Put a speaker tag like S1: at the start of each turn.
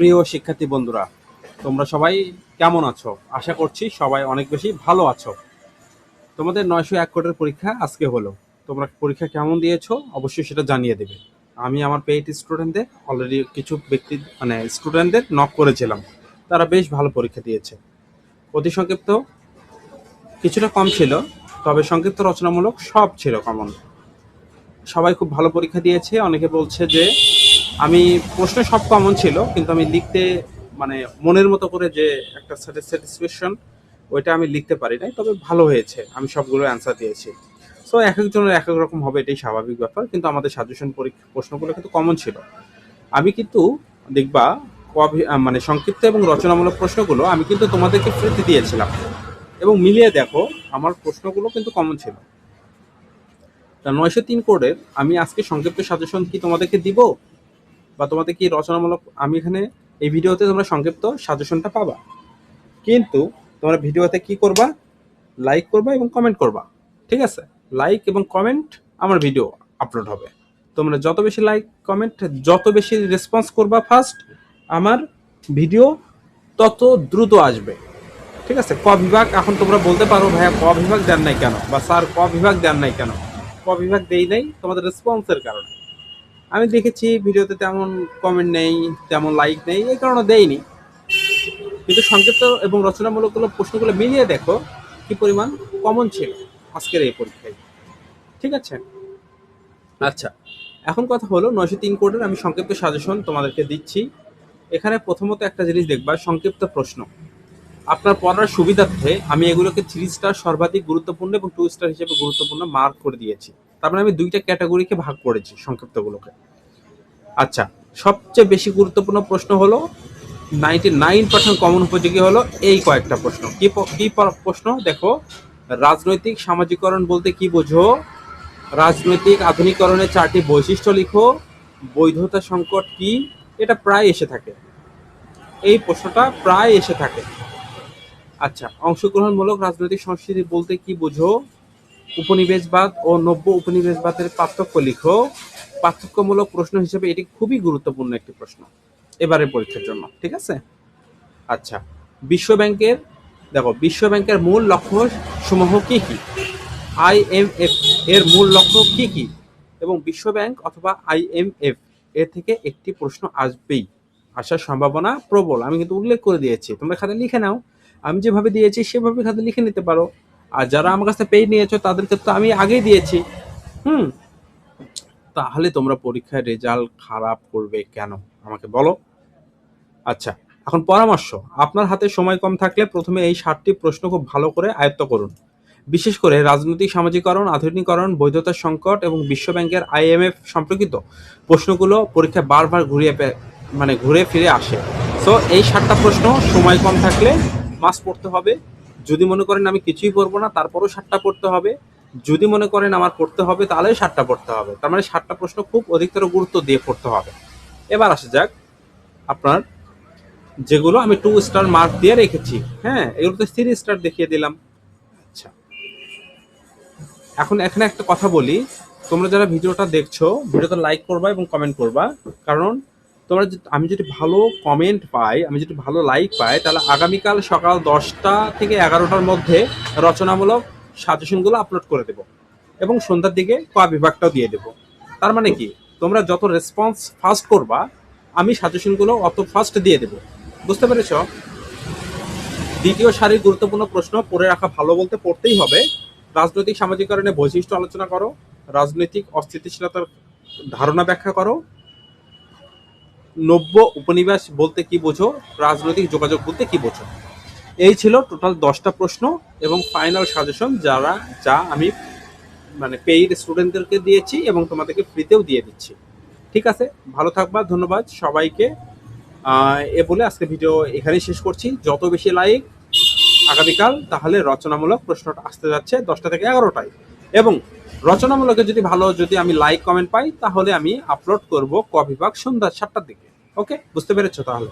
S1: প্রিয় শিক্ষার্থী বন্ধুরা, তোমরা সবাই কেমন আছো? আশা করছি সবাই অনেক বেশি ভালো আছো। তোমাদের 901 কোডের পরীক্ষা আজকে হলো। তোমরা পরীক্ষা কেমন দিয়েছো অবশ্যই সেটা জানিয়ে দেবে। আমি আমার পেইড স্টুডেন্টদের অলরেডি কিছু ব্যক্তি স্টুডেন্টদের নক করেছিলাম, তারা বেশ ভালো পরীক্ষা দিয়েছে। অতি সংক্ষিপ্ত কিছুটা কম ছিল, তবে সংক্ষিপ্ত রচনামূলক সব ছিল কমন। সবাই খুব ভালো পরীক্ষা দিয়েছে। অনেকে বলছে যে আমি প্রশ্ন সব কমন ছিল, কিন্তু আমি লিখতে মনের মতো করে যে একটা স্যাটিসফ্যাকশন ওইটা আমি লিখতে পারি নাই, তবে ভালো হয়েছে, আমি সবগুলো অ্যান্সার দিয়েছি। সো এক একজনের এক এক রকম হবে, এটাই স্বাভাবিক ব্যাপার, কিন্তু আমাদের সাজেশন পরীক্ষা প্রশ্নগুলো কিন্তু কমন ছিল। আমি কিন্তু দেখবা সংক্ষিপ্ত এবং রচনামূলক প্রশ্নগুলো আমি কিন্তু তোমাদেরকে ফ্রিতে দিয়েছিলাম, এবং মিলিয়ে দেখো আমার প্রশ্নগুলো কিন্তু কমন ছিল। তা 903 কোডের আমি আজকে সংক্ষিপ্ত সাজেশন কি তোমাদেরকে দিব, বা তোমাদের কি রচনামূলক, আমি এখানে এই ভিডিওতে তোমরা সংক্ষিপ্ত সাজেশনটা পাবা, কিন্তু তোমরা ভিডিওতে কি করবা, লাইক করবা এবং কমেন্ট করবা। ঠিক আছে, লাইক এবং কমেন্ট, আমার ভিডিও আপলোড হবে। তোমরা যত বেশি লাইক কমেন্ট, যত বেশি রেসপন্স করবা ফার্স্ট, আমার ভিডিও তত দ্রুত আসবে। ঠিক আছে, ক বিভাগ, এখন তোমরা বলতে পারো ভাইয়া ক বিভাগ দেন নাই কেন, বা স্যার ক বিভাগ দেন নাই কেন। ক বিভাগ দেই নাই তোমাদের রেসপন্সের কারণে। আমি দেখেছি ভিডিওতে তেমন কমেন্ট নেই, তেমন লাইক নেই, এই কারণে দেয়নি। কিন্তু সংক্ষিপ্ত এবং রচনামূলক প্রশ্নগুলো মিলিয়ে দেখো কি পরিমাণ কমন ছিল আজকের এই পরীক্ষায়। ঠিক আছে, আচ্ছা, এখন কথা হলো 903 কোডের আমি সংক্ষিপ্ত সাজেশন তোমাদেরকে দিচ্ছি। এখানে প্রথমত একটা জিনিস দেখবা, সংক্ষিপ্ত প্রশ্ন আপনার পড়ার সুবিধার্থে আমি এগুলোকে 3 স্টার সর্বাধিক গুরুত্বপূর্ণ এবং 2 স্টার হিসেবে গুরুত্বপূর্ণ মার্ক করে দিয়েছি। তার মানে আমি দুইটা ক্যাটাগরিকে ভাগ করেছি সংক্ষিপ্তগুলোকে। আচ্ছা, সবচেয়ে বেশি গুরুত্বপূর্ণ প্রশ্ন হলো 99% কমন উপযোগী হলো এই কয়েকটা প্রশ্ন। কি প্রশ্ন দেখো, রাজনৈতিক সামাজিকরণ বলতে কি বোঝো, রাজনৈতিক আধুনিকরণের 4টি বৈশিষ্ট্য লিখো, বৈধতা সংকট কি। এটা প্রায় এসে থাকে, এই প্রশ্নটা প্রায় এসে থাকে। আচ্ছা, অংশগ্রহণমূলক রাজনৈতিক সংস্কৃতি বলতে কি বোঝো, উপনিবেশবাদ ও নব্য উপনিবেশবাদের পার্থক্য লিখো। পার্থক্যমূলক প্রশ্ন হিসেবে এটি খুবই গুরুত্বপূর্ণ একটি প্রশ্ন এবারের পরীক্ষার জন্য। ঠিক আছে, আচ্ছা, বিশ্বব্যাংকের দেখো, বিশ্বব্যাংকের মূল লক্ষ্য সমূহ কি কি, IMF এর মূল লক্ষ্য কি কি, এবং বিশ্বব্যাংক অথবা IMF এর থেকে একটি প্রশ্ন আসবেই, আসার সম্ভাবনা প্রবল। আমি কিন্তু উল্লেখ করে দিয়েছি, তোমরা খাতা লিখে নাও। আমি যেভাবে দিয়েছি সেভাবে খাতা লিখে নিতে পারো। আর যারা আমার কাছে পেইড নিয়েছো তাদেরকে তো আমি আগেই দিয়েছি। তাহলে তোমরা পরীক্ষায় রেজাল্ট খারাপ করবে কেন আমাকে বলো। আচ্ছা, এখন পরামর্শ, আপনার হাতে সময় কম থাকলে প্রথমে এই 7টি প্রশ্ন খুব ভালো করে আয়ত্ত করুন। বিশেষ করে রাজনৈতিক সামাজিকরণ, আধুনিকরণ, বৈধতার সংকট এবং বিশ্বব্যাংকের IMF সম্পর্কিত প্রশ্নগুলো পরীক্ষায় বারবার ঘুরে ফিরে আসে। সো এই 7টা প্রশ্ন সময় কম থাকলে মাস্ট পড়তে হবে। যদি মনে করেন আমি কিছুই পড়বো না, তারপরও 7টা পড়তে হবে। যদি মনে করেন আমার পড়তে হবে, তাহলে 7টা পড়তে হবে। তার মানে 7টা প্রশ্ন খুব অধিকতর গুরুত্ব দিয়ে পড়তে হবে। এবার আসা যাক আপনার যেগুলো আমি 2 স্টার মার্ক দিয়ে রেখেছি। হ্যাঁ, এগুলোতে 3 স্টার দেখিয়ে দিলাম। আচ্ছা, এখন এখানে একটা কথা বলি, তোমরা যারা ভিডিওটা দেখছো, ভিডিওটা লাইক করবা এবং কমেন্ট করবা। কারণ আমি যদি ভালো কমেন্ট পাই, আমি যদি ভালো লাইক পাই, তাহলে আগামীকাল সকাল 10টা থেকে 11টার মধ্যে রচনামূলক সাজেশনগুলো আপলোড করে দেব, এবং সন্ধ্যার দিকে ক বিভাগটাও দিয়ে দেব। তার মানে কি, তোমরা যত রেসপন্স ফাস্ট করবা, আমি সাজেশনগুলো অত ফাস্ট দিয়ে দেব। বুঝতে পেরেছ? দ্বিতীয় সারির গুরুত্বপূর্ণ প্রশ্ন পড়ে রাখা ভালো বলতে পড়তেই হবে। রাজনৈতিক সামাজিকরণের বৈশিষ্ট্য আলোচনা করো, রাজনৈতিক অস্থিতিশীলতার ধারণা ব্যাখ্যা করো, নব্য উপনিবেশ বলতে কি বোঝো, রাজনৈতিক যোগাযোগ বলতে কি বোঝো। এই ছিল টোটাল 10টা প্রশ্ন এবং ফাইনাল সাজেশন, যা আমি পেইড স্টুডেন্টদেরকে দিয়েছি এবং তোমাদেরকে ফ্রিতেও দিয়ে দিচ্ছি। ঠিক আছে, ভালো থাকবা, ধন্যবাদ সবাইকে। এ বলে আজকে ভিডিও এখানেই শেষ করছি। যত বেশি লাইক আগামীকাল, তাহলে রচনামূলক প্রশ্নটা আসতে যাচ্ছে 10টা থেকে 11টায়, এবং রচনামূলকে যদি আমি লাইক কমেন্ট পাই, তাহলে আমি আপলোড করব ক বিভাগ সন্ধ্যা 7টার দিকে। ওকে, বুঝতে পেরেছো তাহলে?